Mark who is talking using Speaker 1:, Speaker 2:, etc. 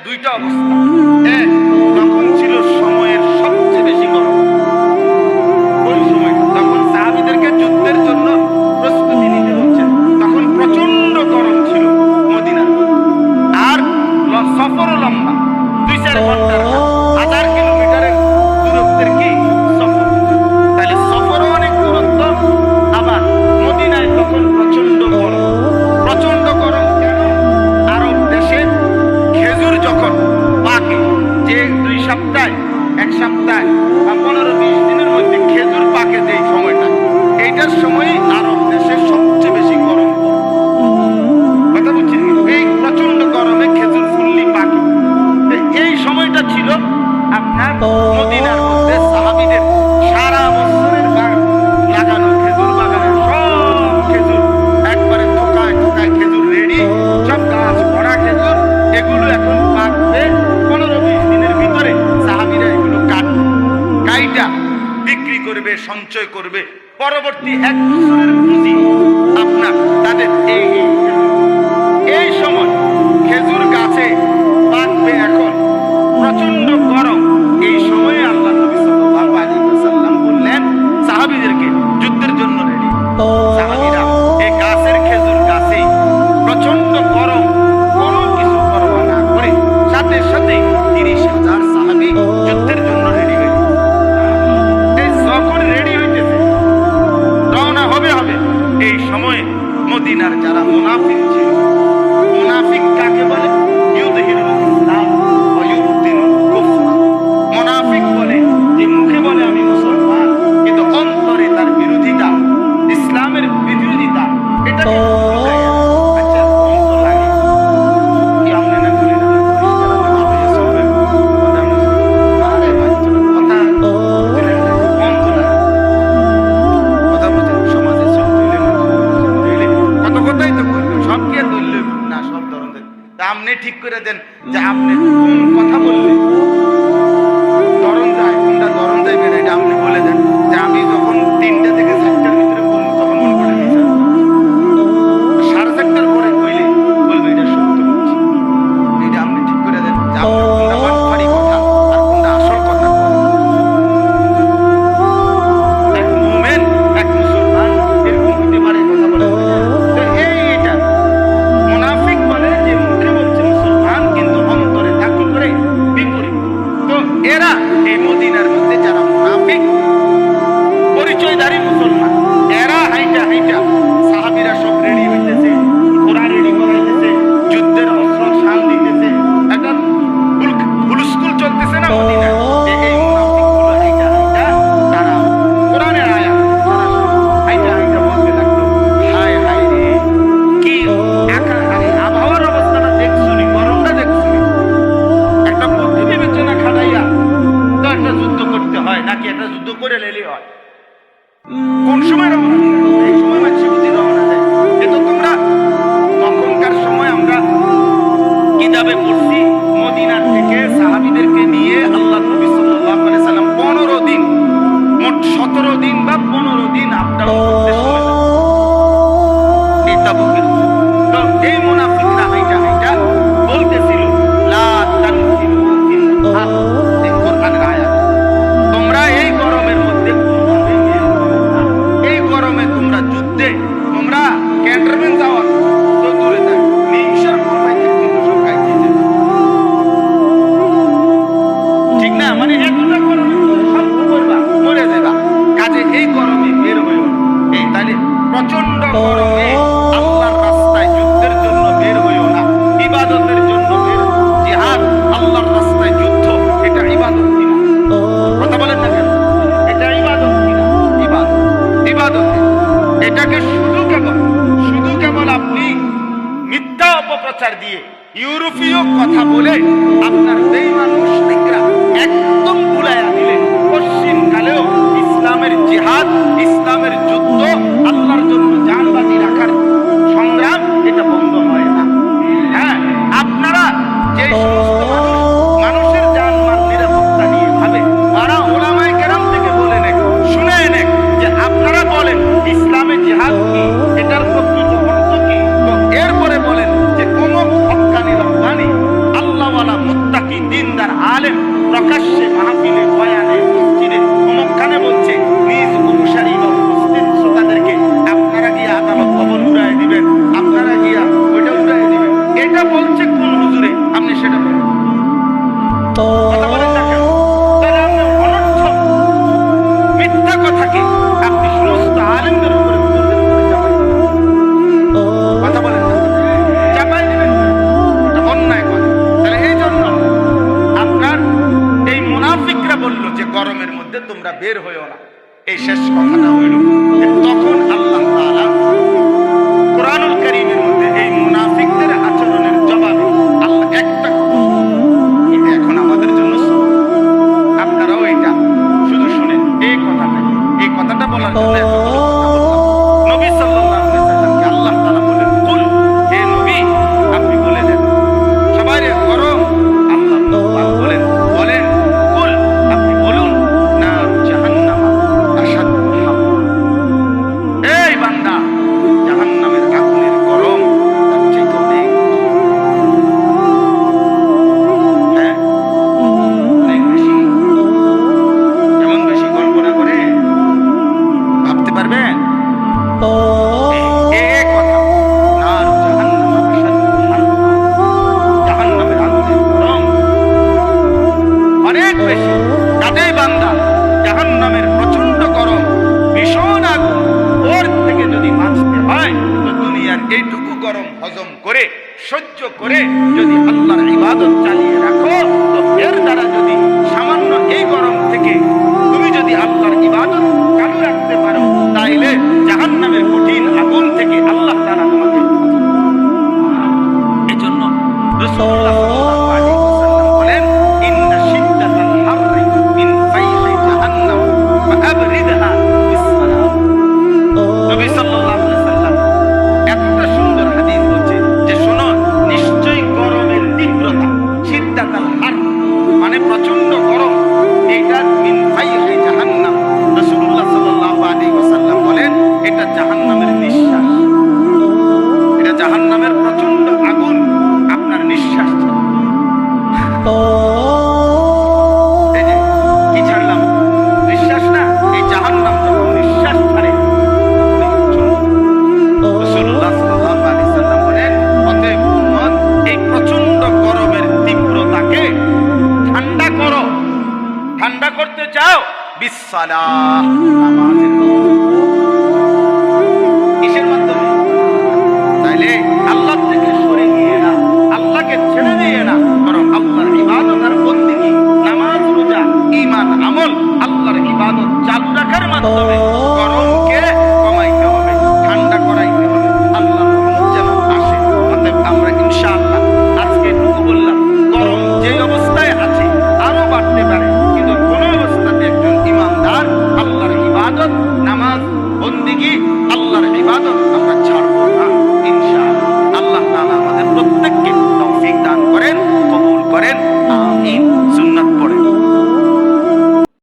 Speaker 1: দুইটা অবস্থা। এক, তখন ছিল সময়ের সবচেয়ে বেশি গরম। ওই সময় তখন সাহাবীদেরকে যুদ্ধের জন্য প্রস্তুতি নিতে হচ্ছে, তখন প্রচন্ড গরম ছিল মদিনার। আর সফরও লম্বা, 2-4 ঘন্টার, 1000 কিলোমিটারের দূরত্বের কি সফর। তাহলে সফরও অনেক দূরত্ব, আবার মদিনায় তখন প্রচন্ড গরম। প্রচন্ড গরম কেন? আরব দেশে খেজুর যখন পাকে, যে 2 সপ্তাহ 1 সপ্তাহ বা 15-20 দিনের মধ্যে খেজুর পাকে, যে সময়টা, এইটার সময়ই আরব দেশে সবচেয়ে বেশি গরম। কথা বুঝছেন? এই প্রচন্ড গরমে খেজুর ফুললি পাকে, এই সময়টা ছিল আপনার মদিনার মধ্যে সাহাবীদের সারা বছরের লাগানো খেজুর বাগানের সব খেজুর একবারে থোকায় থোকায় খেজুর রেডি, সব গাছ ভরা খেজুর। এগুলো এখন পাকবে 15-20 দিনের ভিতরে। সাহাবীরা এগুলো কাইটা বিক্রি করবে, সঞ্চয় করবে, পরবর্তী 1 বছরের পুঁজি আপনার তাদের এই সময় খেজুর গাছে পাকবে। এখন প্রচন্ড গরম, এই সময়ে আল্লাহ নবী সাল্লাল্লাহু আলাইহি ওয়াসাল্লাম বললেন সাহাবীদেরকে যুদ্ধের জন্য রেডি। সাহাবীরা এই গাছের খেজুর গাছে প্রচন্ড গরম, কোনো কিছু পরোয়া না করে সাথে সাথে 30,000 সাহাবী যুদ্ধের জন্য রেডি হয়ে এই যখন রেডি হইতেছে, রওনা হবে। এই সময়ে মদিনার যারা মুনাফিক ছিল, মুনাফিক কাকে বলে? ইউযহিরুল ইসলাম ওয়া ইউবতিনুল কুফর। মুনাফিক বলে যে মুখে বলে আমি মুসলমান, কিন্তু অন্তরে তার বিরোধিতা, ইসলামের বিরোধিতা। এটাকে আচ্ছা অন্ত লাগে কি আপনি না বলি না আপনি চলবে আরে কথা অন্ত লাগে। কথা বুঝেন? সমাজে চলতে কত কথাই তো বলবেন, সব কে ধরলে না, সব ধরনের। তা আপনি ঠিক করে দেন যে আপনি কোন কথা বললে ধরন যায়, কোনটা ধরন যাইবে না, এটা আপনি বলে দেন। যে আমি যখন 3টা থেকে 4টার ভিতরে বলবো, তখন মনে করে 4:30টার পরে কইলে বলবে এটা সত্য বলছি। এটা আপনি ঠিক করে দেন যে আপনি কোনটা বাটপারি কথা আর কোনটা আসল কথা। এক মুমিন, এক মুসলমান এরকম হতে পারে কথা বলে। এটা মুনাফিক বলে যে মুখে বলছে মুসলমান, কিন্তু অন্তরে তা কি করে বিপরীত। তো এরা এই মদিনার মধ্যে যারা মুনাফিক পরিচয়ধারী মুসলমান, এরা হাইটা সাহাবীরা সব রেডি হইতেছে, ঘোড়া রেডি করাইতেছে, যুদ্ধের অস্ত্র শান দিতেছে, একটা হুলস্থুল চলতেছে না মদিনায়। এই মুনাফিকগুলো হাইটা তারা কোরআনের আয়াত তারা হাইটা বলতে লাগলো, হায় হায় রে, কি আবহাওয়ার অবস্থাটা দেখছুনি, গরমটা দেখছুনি। একটা বুদ্ধি বিবেচনা খাটাইয়া তো একটা যুদ্ধ করতে হয়, নাকি একটা যুদ্ধ করে লেলি হয়? কোন সময় রওনা দিবে? এই সময় মাঝে বুঝি রওনা দেয়। কিন্তু তোমরা তখনকার সময় আমরা কিতাবে পড়ছি, মদিনা থেকে সাহাবীদেরকে নিয়ে আল্লাহ নবী সাল্লাল্লাহু আলাইহি সাল্লাম 15 দিন, মোট 17 দিন বা 15 দিন আপ ডাউন করতে সময় লাগে এই তাবুকের। তো এই মুনাফিকরা হাইটা বলতেছিল লা তানফিরু ফিল হার, এই কোরআনের আয়াত, তোমরা এই গরমের মধ্যে এই গরমে তোমরা যুদ্ধে, তোমরা ক্যান্টনমেন্ট যাওয়া তো দূরে থাক, নিমিষের কোরবাইতে কিন্তু সব খাইতে যাবে, ঠিক না? মানে এতটা গরমে সব করবা, মরে যাবা। কাজে এই গরমে বের হইও। এই তাহলে প্রচন্ড গরমে আল্লাহর রাস্তায় যুদ্ধের জন্য বের হইও না, ইবাদতের জন্য বের। জিহাদ, আল্লাহর রাস্তায় যুদ্ধ, এটা ইবাদত কিনা? কথা বলেন না কেন? এটা ইবাদত কিনা? ইবাদত। এটাকে শুধু কেবল আপনি মিথ্যা অপপ্রচার দিয়ে, ইউরোপীয় কথা বলে আপনার বেঈমান মুশরিকরা একদম ভুলাইয়া দিলেন। পশ্চিম কালেও ইসলামের জিহাদ, ইসলামের যুদ্ধ, আল্লাহর জন্য জানবাজি রাখার সংগ্রাম, এটা বন্ধ হয় না। হ্যাঁ, আপনারা যে সমস্ত মানুষের জানমাল নিরাপত্তা নিয়ে ভাবে, তারা ওলামায়ে কেরাম থেকে বলে নেন, শুনে নেন যে আপনারা বলেন ইসলামে জিহাদ কি, এটার প্রকৃত অর্থ কি। তো এরপরে বলেন যে অমুক হক্কানি রব্বানি আল্লাহওয়ালা প্রকাশ্যে মাহফিলে, বয়ানে, মসজিদে, অমুকখানে বলছে, নিজ অনুসারী বা উপস্থিত শ্রোতাদেরকে আপনারা গিয়ে আদালত ভবন উড়াই দিবেন, আপনারা গিয়া ওইটা উড়াই দিবেন, এটা বলছে কোন হুজুরে? আপনি সেটা বলেন। কথা বলেন না কেন? তাহলে আপনি অনর্থক মিথ্যা কথাকে আপনি সমস্ত আলেমদের উপরে, হুজুরদের উপরে চাপাই দিবেন। কথা বলেন না, চাপাই দিবেন, এটা অন্যায় কথা। তাহলে এই জন্য আপনার এই মুনাফিকরা বলল যে গরমের মধ্যে তোমরা বের হইও না। এই শেষ কথাটা হইল যে তখন আল্লাহ তাআলা কোরআনুল কারীমের মধ্যে এই মুনাফিকদের আচরণের জবাবে আল্লাহ একটা কথা, এটা এখন আমাদের জন্য আপনারাও এটা শুধু শুনেন। এই কথাটা বলার জন্য এতগুলো কথা বললাম। নবী সাল্লাল্লাহু আলাইহি ওয়াসাল্লামকে আল্লাহ তাআলা বলেন, কুল, হে নবী আপনি বলে দেন সবাই গরম। আল্লাহ পাক বলেন কুল, আপনি বলুন, নারু জাহান্নামা আশাদ্দু হাররা। এই বান্দা, জাহান্নামের আগুনের গরম তার চাইতে অনেক, হ্যাঁ অনেক বেশি। যেমন বেশি কল্পনা করে ভাবতে পারবেন? এই কথা, নারু জাহান্নামা আশাদ্দু হাররা, জাহান্নামের আগুনের গরম অনেক বেশি। কাজেই বান্দা, জাহান্নামের প্রচন্ড গরম, ভীষণ আগুন, ওর থেকে যদি বাঁচতে হয় তো দুনিয়ার এইটুকু গরম হজম করে, সহ্য করে যদি আল্লাহর ইবাদত চালিয়ে রাখো, তো এর দ্বারা যদি সামান্য এই গরম থেকে তুমি যদি আল্লাহর ইবাদত চালু রাখতে পারো, তাইলে জাহান্নামের কঠিন আগুন থেকে আল্লাহ তাআলা তোমাকে। এজন্য রাসূলুল্লাহ সাল্লাল্লাহু আলাইহি ওয়াসাল্লাম বলেন, ইন্না শিদ্দাতাল হাররি মিন ফাইহি জাহান্নাম ফাআবরিদহা বিসসালাম। নবী সাল্লাল্লাহু আলাইহি ওয়াসাল্লাম এতটা সুন্দর হাদিস বলছে যে শোনো, নিশ্চয়ই গরমের তীব্রতা, শিদ্দাতাল হার মানে প্রচন্ড গরম, এটা মিন ফাইহি জাহান্নাম। রাসূলুল্লাহ সাল্লাল্লাহু আলাইহি ওয়াসাল্লাম বলেন এটা জাহান্নামের নিঃশ্বাস, এটা জাহান্নামের প্রচন্ড আগুন আপনার নিঃশ্বাস। এই যে কি ছাড়লাম, নিঃশ্বাস না, এই জাহান্নাম যখন নিঃশ্বাস ছাড়ে রাসূলুল্লাহ সাল্লাল্লাহু আলাইহি ওয়াসাল্লাম বলেন, অতএব উম্মত, এই প্রচন্ড গরমের তীব্রতাকে ঠান্ডা করো। ঠান্ডা করতে চাও, বিসসালাহ, নামাজের